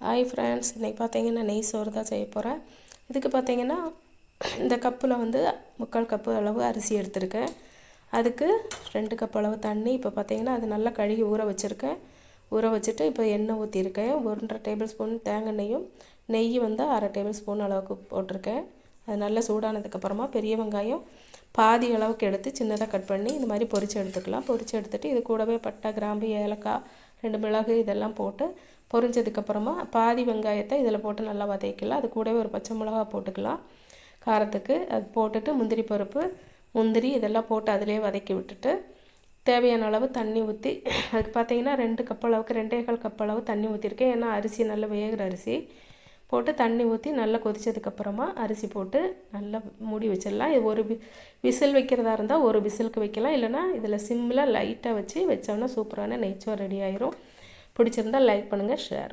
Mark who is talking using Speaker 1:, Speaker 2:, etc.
Speaker 1: Hi friends, இன்றைக்கி பார்த்தீங்கன்னா நெய் சோறு தான் செய்ய போகிறேன். இதுக்கு பார்த்தீங்கன்னா இந்த கப்பில் வந்து 3/4 கப்பு அளவு அரிசி எடுத்திருக்கேன். அதுக்கு 2 கப் அளவு தண்ணி. இப்போ பார்த்தீங்கன்னா அது நல்லா கழுகி ஊற வச்சுருக்கேன். ஊற வச்சுட்டு இப்போ எண்ணெய் ஊற்றிருக்கேன். 1.5 டேபிள் ஸ்பூன் தேங்காய் நெய்யும், நெய் வந்து 1/2 டேபிள் ஸ்பூன் அளவுக்கு போட்டிருக்கேன். அது நல்லா சூடானதுக்கப்புறமா பெரிய வெங்காயம் பாதி அளவுக்கு எடுத்து சின்னதாக கட் பண்ணி இந்த மாதிரி பொரித்து எடுத்துக்கலாம். பொரித்து எடுத்துகிட்டு இது கூடவே பட்டை, கிராம்பு, ஏலக்காய், 2 மிளகு இதெல்லாம் போட்டு பொரிஞ்சதுக்கப்புறமா பாதி வெங்காயத்தை இதில் போட்டு நல்லா வதக்கிக்கலாம். அது கூடவே ஒரு பச்சை மிளகா போட்டுக்கலாம் காரத்துக்கு. அது போட்டுட்டு முந்திரி பருப்பு, முந்திரி இதெல்லாம் போட்டு அதிலே வதக்கி விட்டுட்டு தேவையான அளவு தண்ணி ஊற்றி, அதுக்கு பார்த்தீங்கன்னா 2 கப் அளவுக்கு 2.25 கப் அளவு தண்ணி ஊற்றிருக்கேன். ஏன்னா அரிசி நல்லா வேகிற அரிசி போட்டு தண்ணி ஊற்றி நல்லா கொதித்ததுக்கப்புறமா அரிசி போட்டு நல்லா மூடி வச்சிடலாம். இது ஒரு விசில் வைக்கிறதா இருந்தால் ஒரு விசிலுக்கு வைக்கலாம். இல்லைனா இதில் சிம்மில் லைட்டாக வச்சோம்னா சூப்பரான நெய்ச்சோறு ரெடி ஆயிரும். பிடிச்சிருந்தால் லைக் பண்ணுங்கள், ஷேர்